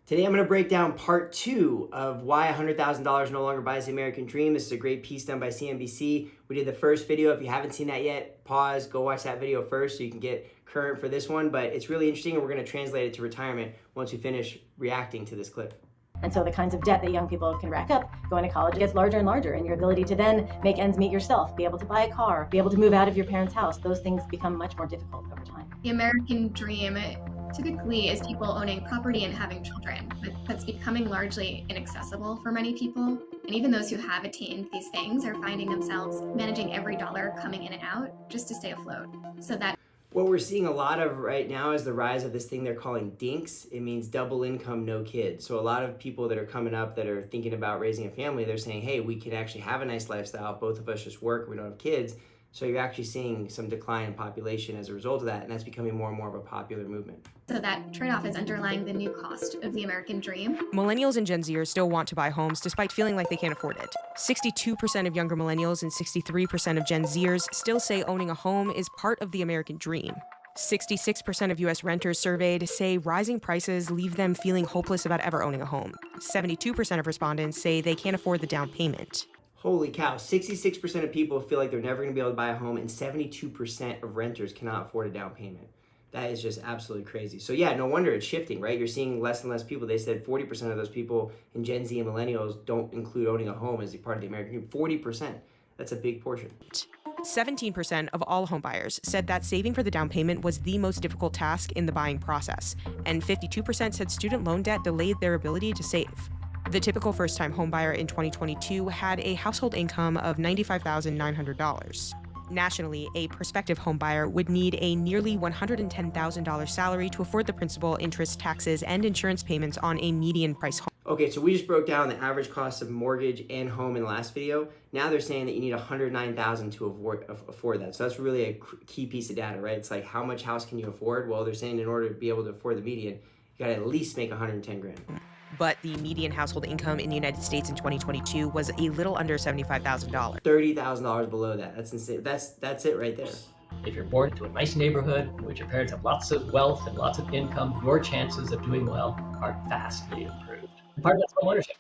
Today I'm going to break down part 2 of why $100,000 no longer buys the American dream. This is a great piece done by CNBC. We did the first video. If you haven't seen that yet, pause, go watch that video first so you can get current for this one. But it's really interesting, and we're going to translate it to retirement once we finish reacting to this clip. And so the kinds of debt that young people can rack up going to college gets larger and larger, and your ability to then make ends meet yourself, be able to buy a car, be able to move out of your parents' house, those things become much more difficult over time. The American dream typically is people owning property and having children, but that's becoming largely inaccessible for many people. And even those who have attained these things are finding themselves managing every dollar coming in and out just to stay afloat. So that what we're seeing a lot of right now is the rise of this thing they're calling DINKs. It means double income, no kids. So a lot of people that are coming up that are thinking about raising a family, they're saying, hey, we can actually have a nice lifestyle. Both of us just work, we don't have kids. So you're actually seeing some decline in population as a result of that, and that's becoming more and more of a popular movement. So that trade-off is underlying the new cost of the American dream. Millennials and Gen Zers still want to buy homes despite feeling like they can't afford it. 62% of younger millennials and 63% of Gen Zers still say owning a home is part of the American dream. 66% of U.S. renters surveyed say rising prices leave them feeling hopeless about ever owning a home. 72% of respondents say they can't afford the down payment. Holy cow, 66% of people feel like they're never going to be able to buy a home, and 72% of renters cannot afford a down payment. That is just absolutely crazy. So yeah, no wonder it's shifting, right? You're seeing less and less people. They said 40% of those people in Gen Z and millennials don't include owning a home as a part of the American dream. 40%. That's a big portion. 17% of all home buyers said that saving for the down payment was the most difficult task in the buying process, and 52% said student loan debt delayed their ability to save. The typical first-time homebuyer in 2022 had a household income of $95,900. Nationally, a prospective homebuyer would need a nearly $110,000 salary to afford the principal, interest, taxes, and insurance payments on a median price home. Okay, so we just broke down the average cost of mortgage and home in the last video. Now they're saying that you need $109,000 to afford that. So that's really a key piece of data, right? It's like, how much house can you afford? Well, they're saying in order to be able to afford the median, you gotta at least make 110 grand. But the median household income in the United States in 2022 was a little under $75,000. $30,000 below that. That's insane. That's it right there. If you're born into a nice neighborhood in which your parents have lots of wealth and lots of income, your chances of doing well are vastly improved. And part of that's home ownership.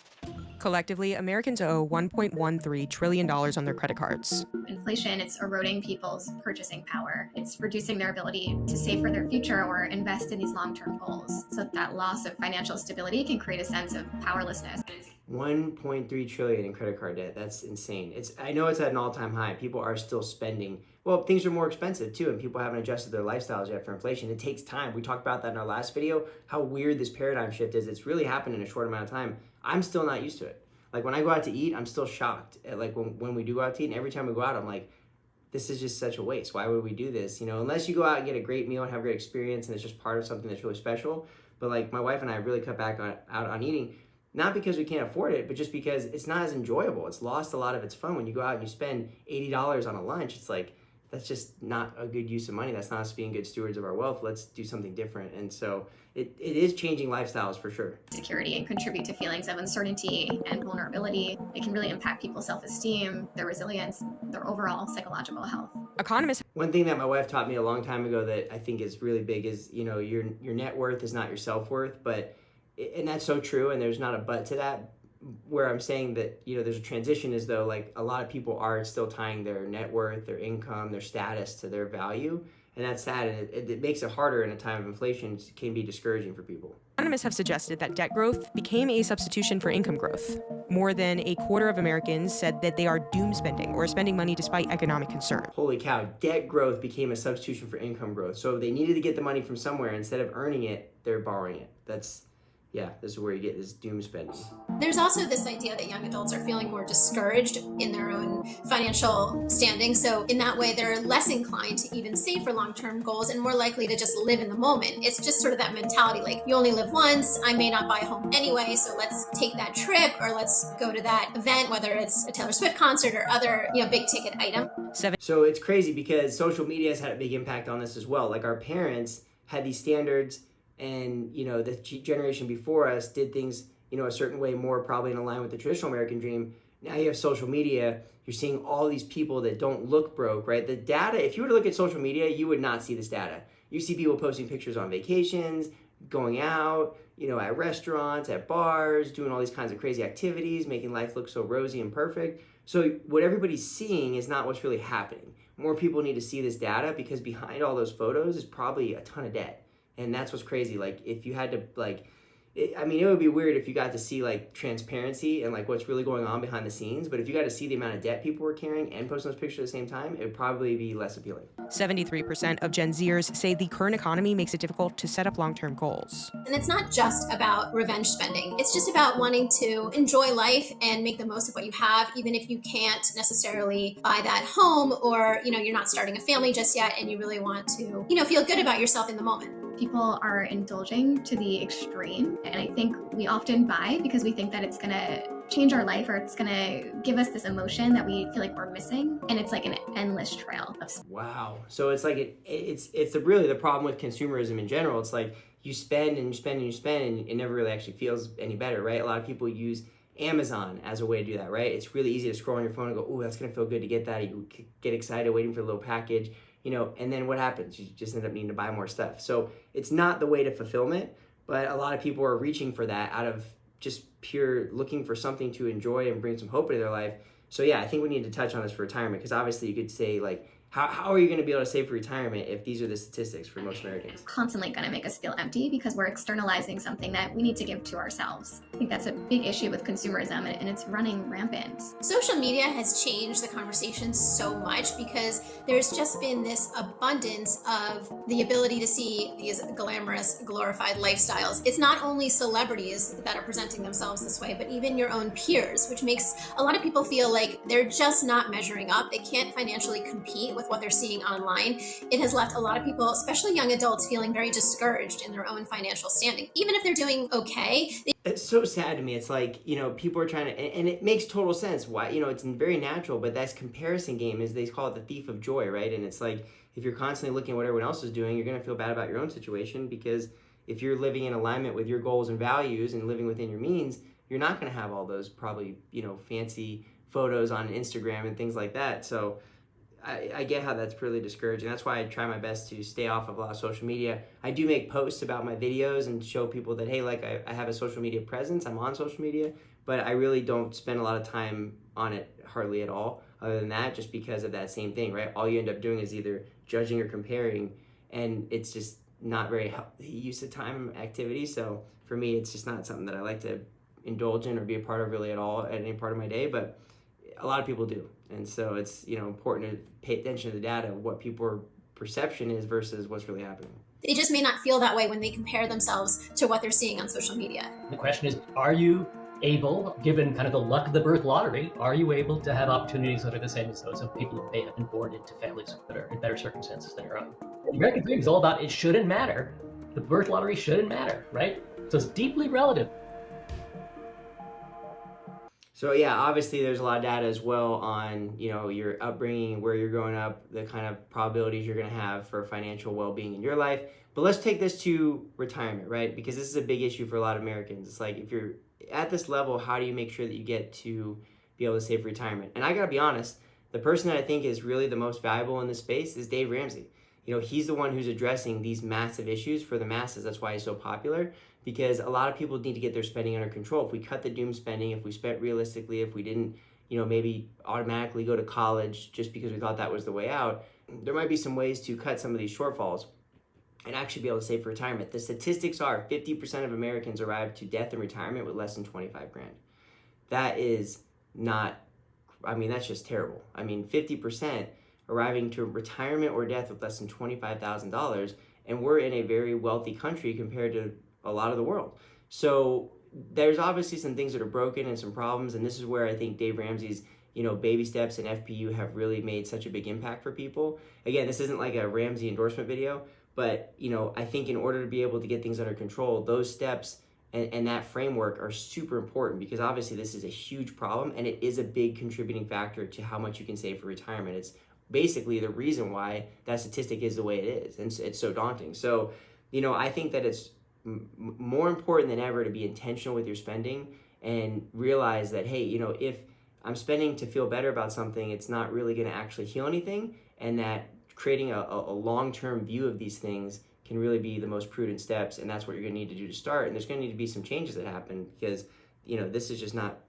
Collectively, Americans owe $1.13 trillion on their credit cards. Inflation, it's eroding people's purchasing power. It's reducing their ability to save for their future or invest in these long-term goals. So that loss of financial stability can create a sense of powerlessness. 1.3 trillion in credit card debt. That's insane. I know it's at an all-time high. People are still spending. Well, things are more expensive too, and people haven't adjusted their lifestyles yet for inflation. It takes time. We talked about that in our last video, how weird this paradigm shift is. It's really happened in a short amount of time. I'm still not used to it. Like when I go out to eat, I'm still shocked at like when we do go out to eat, and every time we go out, I'm like, this is just such a waste. Why would we do this? You know, unless you go out and get a great meal and have a great experience and it's just part of something that's really special. But like my wife and I have really cut back out on eating, not because we can't afford it, but just because it's not as enjoyable. It's lost a lot of its fun. When you go out and you spend $80 on a lunch, it's like, that's just not a good use of money. That's not us being good stewards of our wealth. Let's do something different. And so it is changing lifestyles for sure. Security and contribute to feelings of uncertainty and vulnerability. It can really impact people's self-esteem, their resilience, their overall psychological health. Economists. One thing that my wife taught me a long time ago that I think is really big is, you know, your net worth is not your self-worth, and that's so true, and there's not a but to that. Where I'm saying that, you know, there's a transition is though, like a lot of people are still tying their net worth, their income, their status to their value. And that's sad, and it makes it harder in a time of inflation. It can be discouraging for people. Economists have suggested that debt growth became a substitution for income growth. More than a quarter of Americans said that they are doom spending or spending money despite economic concern. Holy cow, debt growth became a substitution for income growth. So they needed to get the money from somewhere. Instead of earning it, they're borrowing it. Yeah, this is where you get this doom spending. There's also this idea that young adults are feeling more discouraged in their own financial standing. So in that way, they're less inclined to even save for long-term goals and more likely to just live in the moment. It's just sort of that mentality, like you only live once, I may not buy a home anyway, so let's take that trip or let's go to that event, whether it's a Taylor Swift concert or other, big ticket item. So it's crazy because social media has had a big impact on this as well. Like our parents had these standards, and the generation before us did things a certain way, more probably in line with the traditional American dream. Now you have social media, you're seeing all these people that don't look broke, right? The data, if you were to look at social media, you would not see this data. You see people posting pictures on vacations, going out, at restaurants, at bars, doing all these kinds of crazy activities, making life look so rosy and perfect. So what everybody's seeing is not what's really happening. More people need to see this data, because behind all those photos is probably a ton of debt. And that's what's crazy. Like, if you had to, it would be weird if you got to see transparency and what's really going on behind the scenes. But if you got to see the amount of debt people were carrying and posting those pictures at the same time, it would probably be less appealing. 73% of Gen Zers say the current economy makes it difficult to set up long-term goals. And it's not just about revenge spending. It's just about wanting to enjoy life and make the most of what you have, even if you can't necessarily buy that home, or, you're not starting a family just yet and you really want to, feel good about yourself in the moment. People are indulging to the extreme, and I think we often buy because we think that it's going to change our life, or it's going to give us this emotion that we feel like we're missing, and it's like an endless trail of Wow. So it's really the problem with consumerism in general. It's like you spend and you spend and you spend, and it never really actually feels any better, right? A lot of people use Amazon as a way to do that, right? It's really easy to scroll on your phone and go, oh, that's going to feel good to get that. You get excited waiting for the little package. And then what happens? You just end up needing to buy more stuff. So it's not the way to fulfillment, but a lot of people are reaching for that out of just pure looking for something to enjoy and bring some hope into their life. So yeah, I think we need to touch on this for retirement, because obviously you could say how are you going to be able to save for retirement if these are the statistics for most Americans? constantly going to make us feel empty because we're externalizing something that we need to give to ourselves. I think that's a big issue with consumerism, and it's running rampant. Social media has changed the conversation so much because there's just been this abundance of the ability to see these glamorous, glorified lifestyles. It's not only celebrities that are presenting themselves this way, but even your own peers, which makes a lot of people feel like they're just not measuring up. They can't financially compete with what they're seeing online. It has left a lot of people, especially young adults, feeling very discouraged in their own financial standing. Even if they're doing okay, It's so sad to me. It's people are trying to, and it makes total sense why, it's very natural, but that's comparison game, is they call it the thief of joy, right? And it's like, if you're constantly looking at what everyone else is doing, you're going to feel bad about your own situation, because if you're living in alignment with your goals and values and living within your means, you're not going to have all those probably, fancy photos on Instagram and things like that. So I get how that's really discouraging. That's why I try my best to stay off of a lot of social media. I do make posts about my videos and show people that, hey, I have a social media presence. I'm on social media, but I really don't spend a lot of time on it, hardly at all, other than that, just because of that same thing, right? All you end up doing is either judging or comparing, and it's just not very healthy use of time activity. So for me, it's just not something that I like to indulge in or be a part of really at all at any part of my day, but a lot of people do. And so it's, important to pay attention to the data, what people's perception is versus what's really happening. they just may not feel that way when they compare themselves to what they're seeing on social media. The question is, are you able, given kind of the luck of the birth lottery, are you able to have opportunities that are the same as those of people who may have been born into families that are in better circumstances than your own? The American dream is all about it shouldn't matter. The birth lottery shouldn't matter, right? So it's deeply relative. So yeah, obviously there's a lot of data as well on, your upbringing, where you're growing up, the kind of probabilities you're going to have for financial well-being in your life. But let's take this to retirement, right? Because this is a big issue for a lot of Americans. It's like, if you're at this level, how do you make sure that you get to be able to save for retirement? And I got to be honest, the person that I think is really the most valuable in this space is Dave Ramsey. He's the one who's addressing these massive issues for the masses. That's why he's so popular, because a lot of people need to get their spending under control. If we cut the doom spending, if we spent realistically, if we didn't, maybe automatically go to college just because we thought that was the way out, there might be some ways to cut some of these shortfalls and actually be able to save for retirement. The statistics are 50% of Americans arrive to death and retirement with less than 25 grand. That is not, that's just terrible. 50% arriving to retirement or death with less than $25,000, and we're in a very wealthy country compared to a lot of the world. So there's obviously some things that are broken and some problems, and this is where I think Dave Ramsey's baby steps and FPU have really made such a big impact for people. Again, this isn't like a Ramsey endorsement video, but I think in order to be able to get things under control, those steps and that framework are super important, because obviously this is a huge problem and it is a big contributing factor to how much you can save for retirement. It's basically the reason why that statistic is the way it is, and it's so daunting. So I think that it's more important than ever to be intentional with your spending and realize that, hey, if I'm spending to feel better about something, it's not really going to actually heal anything, and that creating a long-term view of these things can really be the most prudent steps, and that's what you're going to need to do to start. And there's going to need to be some changes that happen because, this is just not,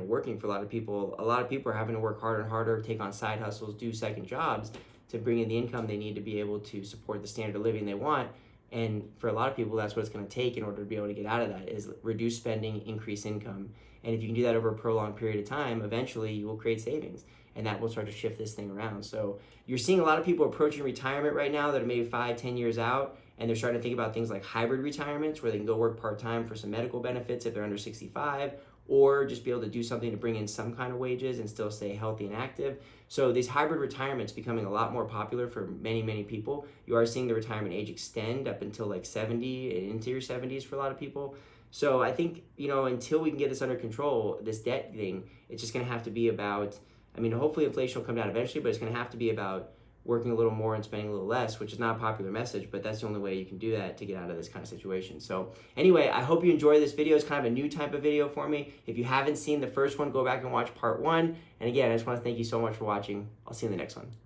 working for a lot of people. A lot of people are having to work harder and harder, take on side hustles, do second jobs to bring in the income they need to be able to support the standard of living they want. And for a lot of people, that's what it's going to take in order to be able to get out of that, is reduce spending, increase income. And if you can do that over a prolonged period of time, eventually you will create savings, and that will start to shift this thing around. So you're seeing a lot of people approaching retirement right now that are maybe 5-10 years out, and they're starting to think about things like hybrid retirements, where they can go work part-time for some medical benefits if they're under 65, or just be able to do something to bring in some kind of wages and still stay healthy and active. So these hybrid retirements becoming a lot more popular for many, many people. You are seeing the retirement age extend up until like 70 and into your 70s for a lot of people. So I think, until we can get this under control, this debt thing, it's just going to have to be about, hopefully inflation will come down eventually, but it's going to have to be about working a little more and spending a little less, which is not a popular message, but that's the only way you can do that to get out of this kind of situation. So anyway, I hope you enjoy this video. It's kind of a new type of video for me. If you haven't seen the first one, go back and watch part 1. And again, I just want to thank you so much for watching. I'll see you in the next one.